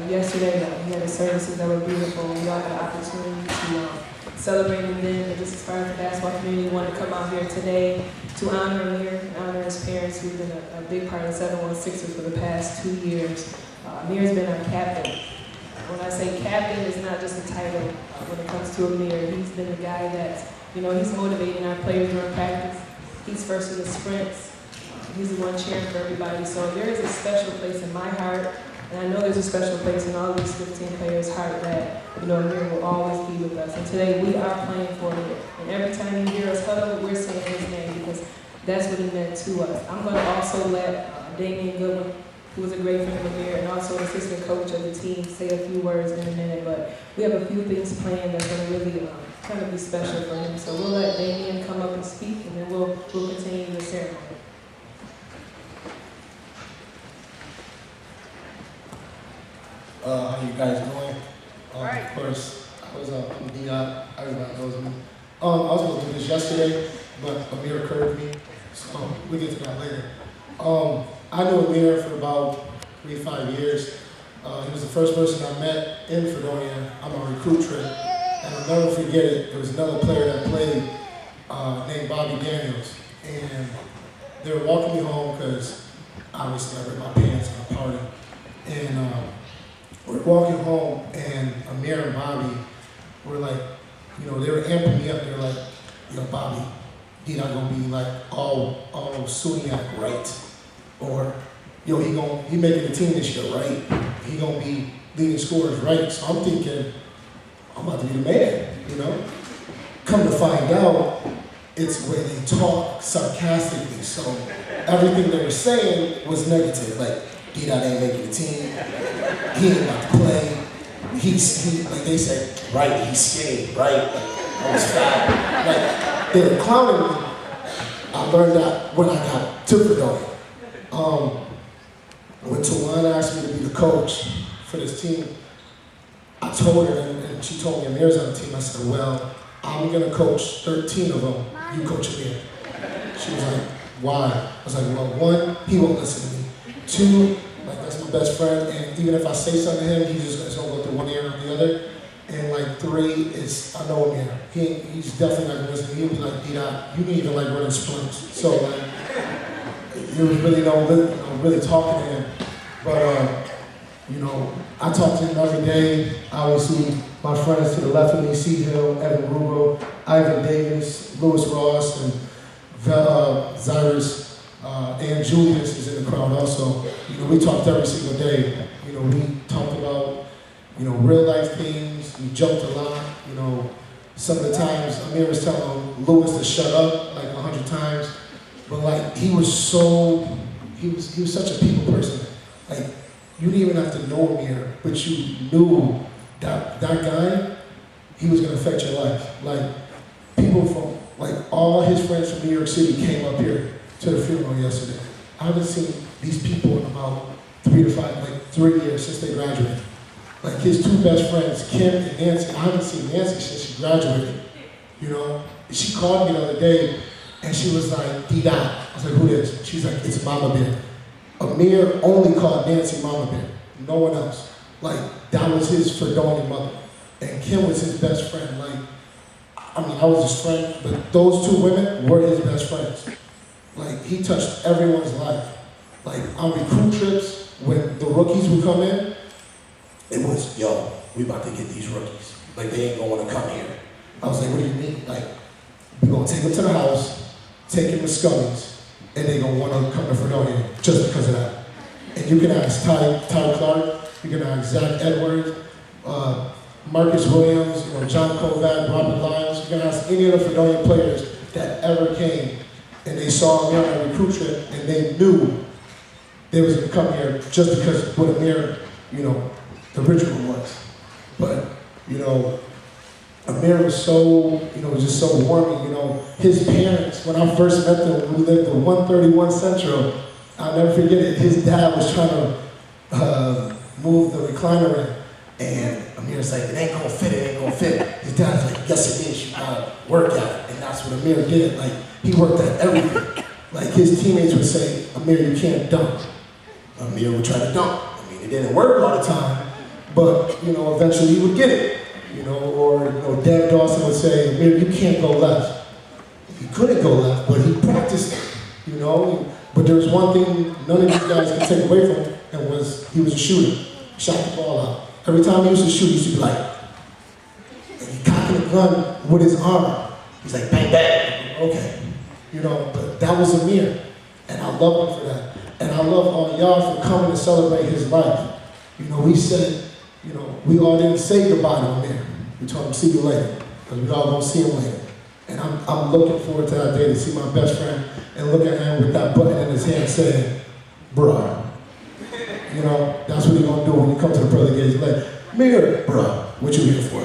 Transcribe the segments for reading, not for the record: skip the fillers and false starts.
Yesterday, we had the services that were beautiful. We all had the opportunity to celebrate him then, but just as far as the basketball community, wanted to come out here today to honor Amir and honor his parents, who've been a big part of the 716ers for the past 2 years. Amir's been our captain. When I say captain, it's not just a title when it comes to Amir. He's been the guy that, he's motivating our players during practice. He's first in the sprints. He's the one cheering for everybody. So there is a special place in my heart. And I know there's a special place in all of these 15 players' heart that, Amir will always be with us. And today we are playing for him. And every time you hear us huddle, we're saying his name because that's what he meant to us. I'm going to also let Damian Goodwin, who was a great friend of Amir, and also the assistant coach of the team, say a few words in a minute. But we have a few things planned that's going to really kind of be special for him. So we'll let Damian come up and speak, and then we'll continue the ceremony. How you guys doing? Right. Of course, I'm Dion. Everybody knows me. I was supposed to do this yesterday, but Amir curved me, so we'll get to that later. I knew Amir for about 3-5 years. He was the first person I met in Fredonia. I'm on a recruit trip, and I'll never forget it. There was another player that played named Bobby Daniels, and they were walking me home because obviously I ripped my pants on a party, and we're walking home, and Amir and Bobby were like, they were amping me up. They were like, Bobby, he not gonna be like all SUNYAC, right? Or, he making the team this year, right? He gonna be leading scorers, right? So I'm thinking, I'm about to be the man, Come to find out, it's where they talk sarcastically. So everything they were saying was negative, like, D-Dot ain't making the team. He ain't about to play. He like they said, right, he's skinny, right? Like, I was fat. Like, they were clowning me. I learned that when I got to Fredonia. When Tawana asked me to be the coach for this team, I told her, and she told me Amir's on the team. I said, well, I'm gonna coach 13 of them. You coach Amir. She was like, why? I was like, well, one, he won't listen to me. 2, like that's my best friend, and even if I say something to him, he's just gonna go through one ear or the other. And like 3 is, I know him here. He's definitely not gonna listen. He'll be like, D-Dot, you can even like running sprints. So like, you really don't really talking to him. But I talk to him every day. Obviously, my friends to the left of me, C. Hill, Evan Rubo, Ivan Davis, Lewis Ross, and Zyrus. And Julius is in the crowd also. We talked every single day. We talked about, real life things. We joked a lot. Some of the times Amir was telling Lewis to shut up like 100 times. But like he was such a people person. Like you didn't even have to know Amir, but you knew that guy, he was gonna affect your life. Like people from all his friends from New York City came up here to the funeral yesterday. I haven't seen these people in about 3 to 5, 3 years since they graduated. Like his 2 best friends, Kim and Nancy, I haven't seen Nancy since she graduated. She called me the other day and she was like, D-Dot. I was like, who is? She's like, it's Mama Bear. Amir only called Nancy Mama Bear, no one else. Like that was his Fredonia mother. And Kim was his best friend. I was his friend, but those 2 women were his best friends. Like, he touched everyone's life. Like, on recruit trips, when the rookies would come in, it was, yo, we about to get these rookies. Like, they ain't gonna wanna come here. I was like, what do you mean? Like, we gonna take them to the house, take them to Scully's, and they gonna wanna come to Fredonia just because of that. And you can ask Ty Clark, you can ask Zach Edwards, Marcus Williams, John Kovac, Robert Lyons, you can ask any of the Fredonia players that ever came and they saw Amir on a recruit trip, and they knew they was gonna come here just because of what Amir, the ritual was. But, Amir was so, just so warming. His parents, when I first met them, we lived in 131 Central. I'll never forget it. His dad was trying to move the recliner in, and Amir's like, it ain't gonna fit. His dad's like, yes it is, you gotta work at it. And that's what Amir did. Like, he worked at everything. Like his teammates would say, Amir, you can't dunk. Amir would try to dunk. It didn't work all the time, but you know, eventually he would get it. You know, or you know, Dad Dawson would say, "Amir, you can't go left." He couldn't go left, but he practiced it. You know, but there was one thing none of these guys could take away from him, and was he was a shooter. He shot the ball out. Every time he used to shoot, he used to be like, and he cocking the gun with his arm. He's like, bang, bang. Okay. You know, but that was Amir. And I love him for that. And I love all y'all for coming to celebrate his life. You know, we said, you know, we all didn't say goodbye to Amir. We told him, see you later. Because we all gonna see him later. And I'm looking forward to that day to see my best friend and look at him with that button in his hand saying, bruh. You know, that's what he's gonna do when you come to the pearly gates. Like, Amir, bruh, what you here for?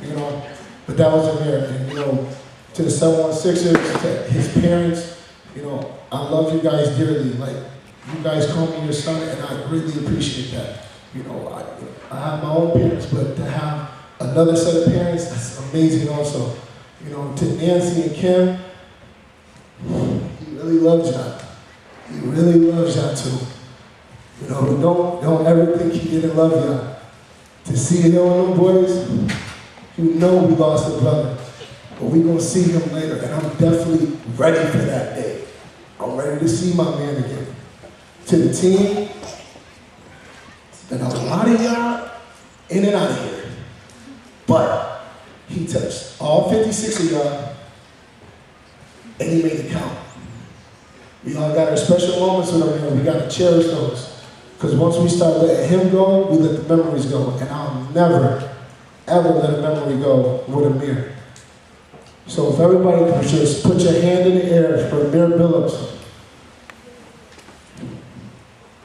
You know, but that was Amir. And you know, to the 716ers, to his parents, you know, I love you guys dearly. Like, you guys call me your son, and I really appreciate that. You know, I have my own parents, but to have another set of parents, that's amazing also. You know, to Nancy and Kim, he really loves y'all. He really loves y'all too. You know, don't ever think he didn't love y'all. To see him and them boys, you know we lost a brother. But we gonna see him later, and I'm definitely ready for that day. I'm ready to see my man again. To the team, it's been a lot of y'all in and out of here. But he touched all 56 of y'all, and he made it count. We all got our special moments with him, and we got to cherish those. Because once we start letting him go, we let the memories go. And I'll never, ever let a memory go with Amir. So if everybody could just put your hand in the air for Amir Billups,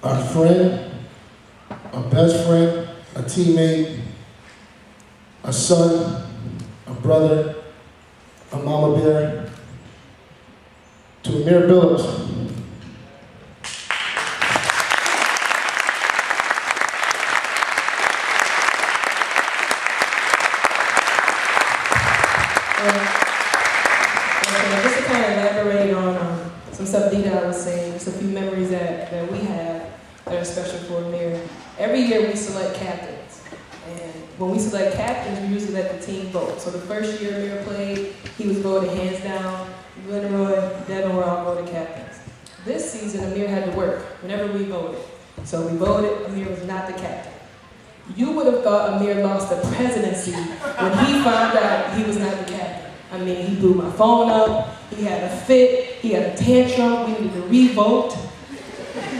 our friend, our best friend, a teammate, a son, a brother, a mama bear, to Amir Billups. Just to kind of elaborate on some stuff Dita was saying, just a few memories that we have that are special for Amir. Every year we select captains. And when we select captains, we usually let the team vote. So the first year Amir played, he was voted hands down. Glenroy, Devin were all voted captains. This season, Amir had to work whenever we voted. So we voted, Amir was not the captain. You would have thought Amir lost the presidency when he found out he was not the captain. I mean, he blew my phone up, he had a fit, he had a tantrum, we needed to re-vote.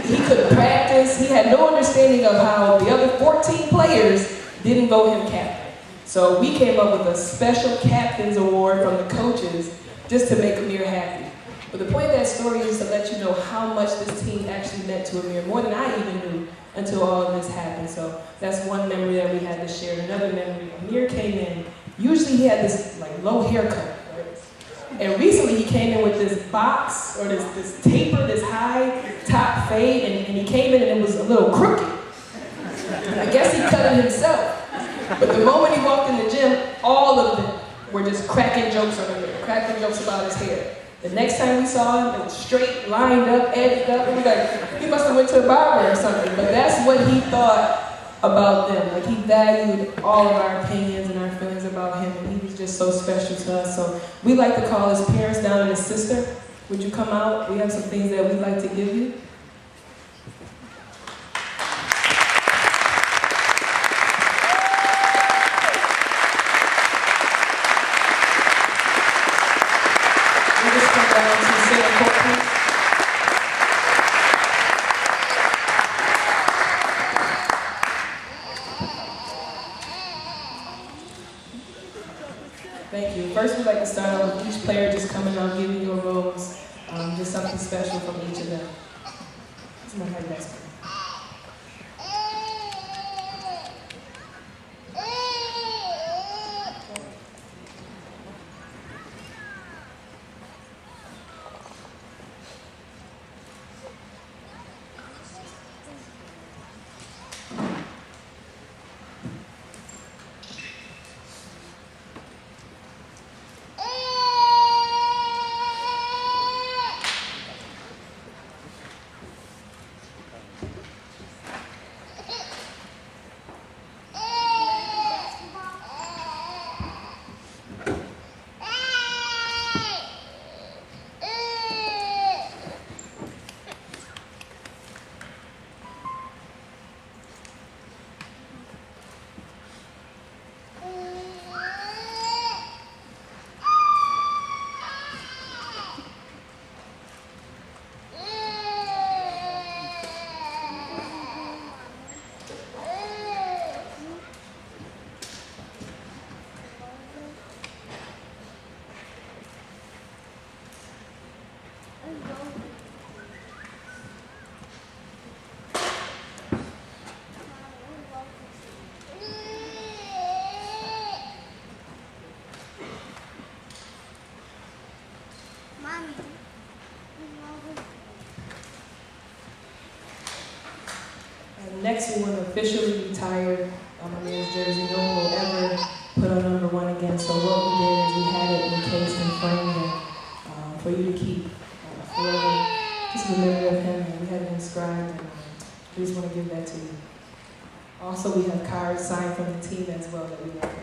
He couldn't practice, he had no understanding of how the other 14 players didn't vote him captain. So we came up with a special captain's award from the coaches just to make Amir happy. But the point of that story is to let you know how much this team actually meant to Amir, more than I even knew until all of this happened. So that's one memory that we had to share. Another memory, Amir came in, usually he had this like low haircut, right? And recently he came in with this box, or this taper, this high top fade, and he came in and it was a little crooked. I guess he cut it himself. But the moment he walked in the gym, all of them were just cracking jokes on him, cracking jokes about his hair. The next time we saw him, it was straight, lined up, edged up. We were like, he must have went to a barber or something. But that's what he thought about them. Like, he valued all of our opinions and our feelings about him, and he was just so special to us. So we like to call his parents down and his sister. Would you come out? We have some things that we'd like to give you. Thank you. First, we'd like to start off with each player just coming out, giving you a rose, just something special from each of them. Somebody have that. next one officially retired Amir's jersey. No one will ever put on number 1 again. So what we did is we had it encased and framed and, for you to keep forever. Just a memory of him, and we had it inscribed, and we just want to give that to you. Also, we have cards signed from the team as well that we welcome you.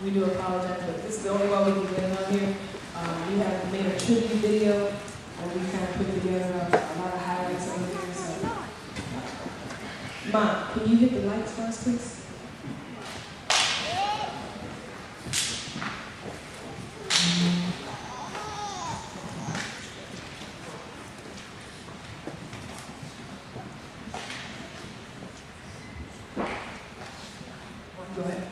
We do apologize, but this is the only one we can get on here. We have made a tribute video, and we kind of put together a lot of highlights on here. So, Mom, can you hit the lights for us, please? Go ahead.